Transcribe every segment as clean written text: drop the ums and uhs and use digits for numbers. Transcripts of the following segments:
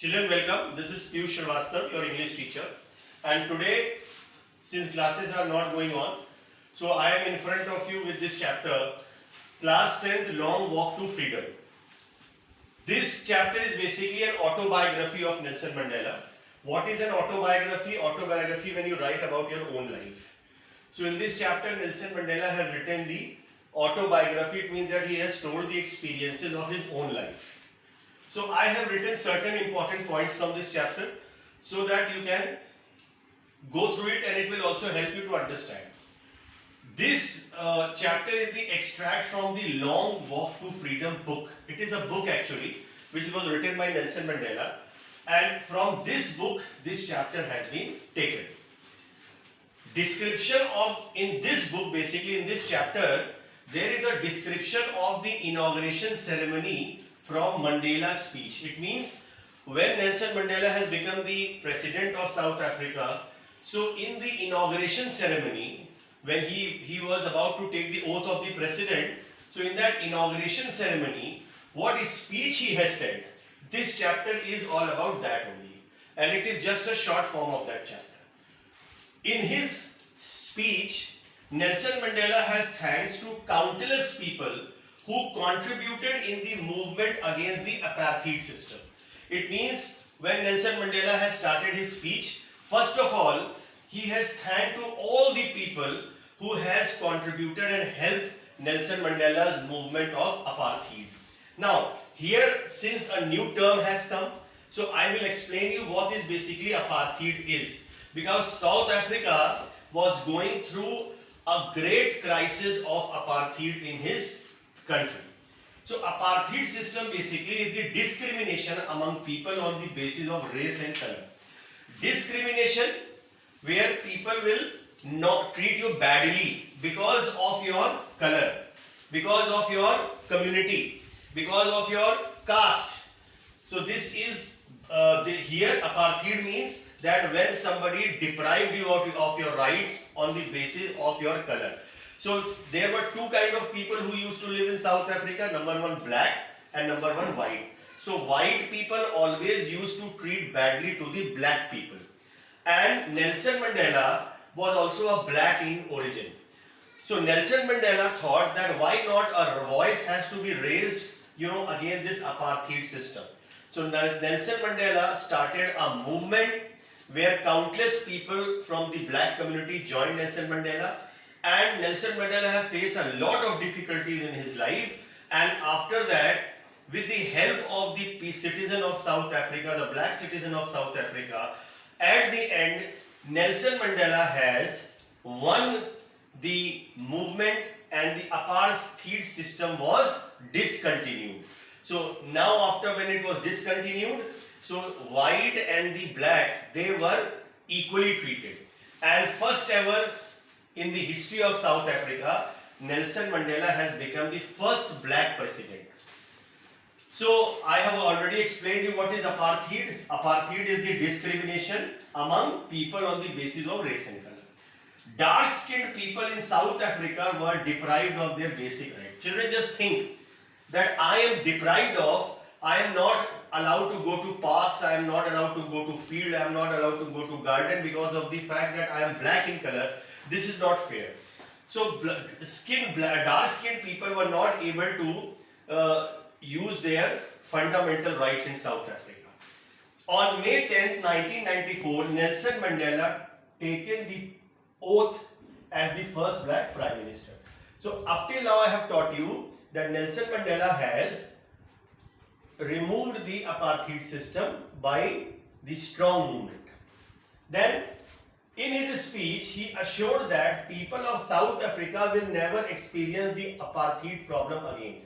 Children, welcome. This is Piyush Srivastava, your English teacher. And today, since classes are not going on, so I am in front of you with this chapter, Class 10th Long Walk to Freedom. This chapter is basically an autobiography of Nelson Mandela. What is an autobiography? Autobiography when you write about your own life. So in this chapter, Nelson Mandela has written the autobiography. It means that he has told the experiences of his own life. So I have written certain important points from this chapter so that you can go through it and it will also help you to understand. This chapter is the extract from the Long Walk to Freedom book. It is a book actually which was written by Nelson Mandela, and from this book this chapter has been taken. Description of, in this book, basically in this chapter, there is a description of the inauguration ceremony from Mandela's speech. It means when Nelson Mandela has become the president of South Africa, so in the inauguration ceremony, when he was about to take the oath of the president, so in that inauguration ceremony, what speech he has said, this chapter is all about that only. And it is just a short form of that chapter. In his speech, Nelson Mandela has thanks to countless people who contributed in the movement against the apartheid system. It means when Nelson Mandela has started his speech, first of all, he has thanked to all the people who has contributed and helped Nelson Mandela's movement of apartheid. Now, here since a new term has come, so I will explain you what is basically apartheid is. Because South Africa was going through a great crisis of apartheid in his country. So apartheid system basically is the discrimination among people on the basis of race and color. Discrimination where people will not treat you badly because of your color, because of your community, because of your caste. So this is here apartheid means that when somebody deprived you of your rights on the basis of your color. So there were two kind of people who used to live in South Africa, number one black and number one white. So white people always used to treat badly to the black people. And Nelson Mandela was also a black in origin. So Nelson Mandela thought that why not a voice has to be raised, against this apartheid system. So Nelson Mandela started a movement where countless people from the black community joined Nelson Mandela. And Nelson Mandela has faced a lot of difficulties in his life, and after that, with the help of the citizen of South Africa, the black citizen of South Africa, at the end, Nelson Mandela has won the movement and the apartheid system was discontinued. So now after when it was discontinued, so white and the black, they were equally treated. And first ever in the history of South Africa, Nelson Mandela has become the first black president. So I have already explained you what is apartheid. Apartheid is the discrimination among people on the basis of race and color. Dark-skinned people in South Africa were deprived of their basic rights. Children, just think that I am deprived of, I am not allowed to go to parks, I am not allowed to go to field, I am not allowed to go to garden because of the fact that I am black in color. This is not fair. So dark-skinned people were not able to use their fundamental rights in South Africa. On May 10, 1994, Nelson Mandela taken the oath as the first black prime minister. So up till now I have taught you that Nelson Mandela has removed the apartheid system by the strong movement. Then in his speech, he assured that people of South Africa will never experience the apartheid problem again.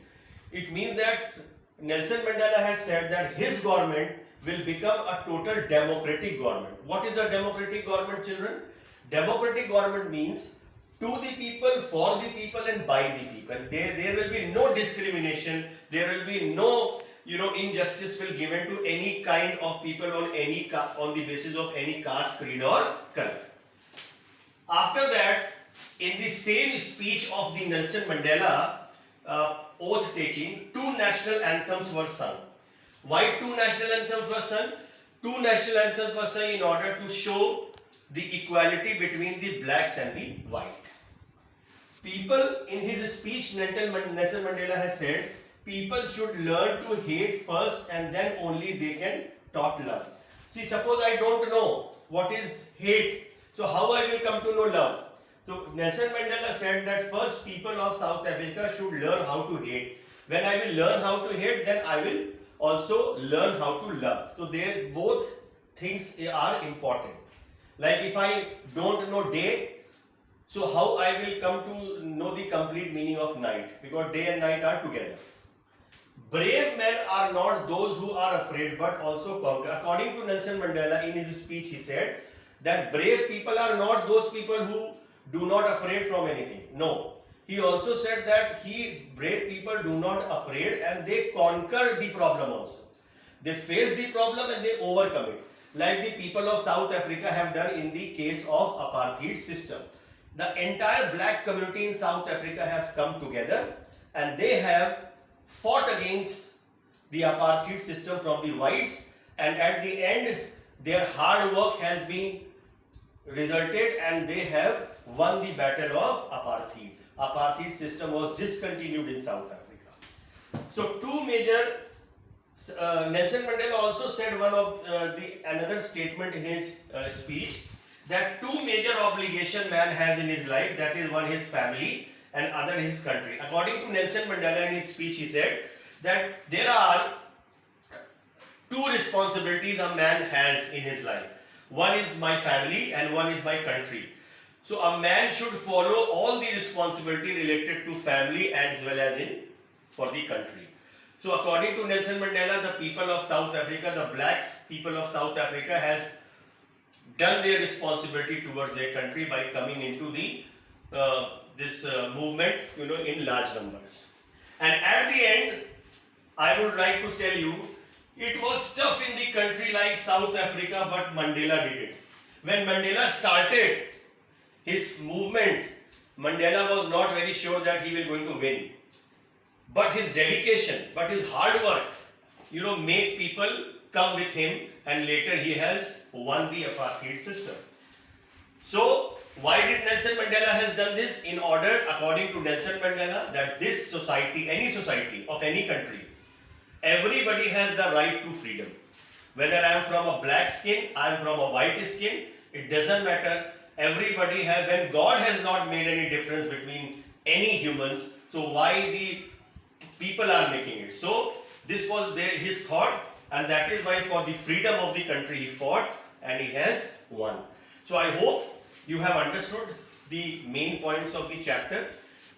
It means that Nelson Mandela has said that his government will become a total democratic government. What is a democratic government, children? Democratic government means to the people, for the people and by the people. There will be no discrimination, there will be no injustice will given to any kind of people on the basis of any caste, creed or color. After that, in the same speech of the Nelson Mandela oath taking, two national anthems were sung. Why two national anthems were sung? Two national anthems were sung in order to show the equality between the blacks and the white. People, in his speech, Nelson Mandela has said, people should learn to hate first and then only they can taught love. See, suppose I don't know what is hate, so how I will come to know love? So Nelson Mandela said that first people of South Africa should learn how to hate. When I will learn how to hate, then I will also learn how to love. So they both things are important. Like if I don't know day, so how I will come to know the complete meaning of night? Because day and night are together. Brave men are not those who are afraid but also conquer. According to Nelson Mandela, in his speech, he said that brave people are not those people who do not afraid from anything. No. He also said that brave people do not afraid and they conquer the problem also. They face the problem and they overcome it. Like the people of South Africa have done in the case of apartheid system. The entire black community in South Africa have come together and they have fought against the apartheid system from the whites, and at the end their hard work has been resulted and they have won the battle of apartheid. Apartheid system was discontinued in South Africa. So two major Nelson Mandela also said one of another statement in his speech that two major obligation man has in his life, that is one his family and other his country. According to Nelson Mandela in his speech, he said that there are two responsibilities a man has in his life. One is my family and one is my country. So a man should follow all the responsibility related to family as well as in for the country. So according to Nelson Mandela, the people of South Africa, the blacks people of South Africa has done their responsibility towards their country by coming into the this movement, in large numbers. And at the end, I would like to tell you, it was tough in the country like South Africa, but Mandela did it. When Mandela started his movement, Mandela was not very sure that he was going to win. But his dedication, but his hard work, make people come with him, and later he has won the apartheid system. So, why did Nelson Mandela has done this? In order, according to Nelson Mandela, that this society, any society of any country, everybody has the right to freedom. Whether I am from a black skin, I am from a white skin, it doesn't matter. Everybody has, when God has not made any difference between any humans, so why the people are making it? So, this was his thought, and that is why for the freedom of the country he fought and he has won. So I hope you have understood the main points of the chapter.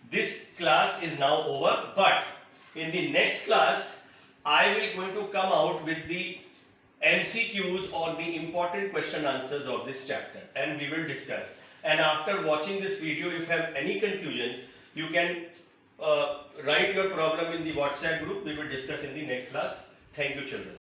This class is now over, but in the next class I will going to come out with the MCQs or the important question answers of this chapter, and we will discuss. And after watching this video, if you have any confusion, you can write your problem in the WhatsApp group. We will discuss in the next class. Thank you, children.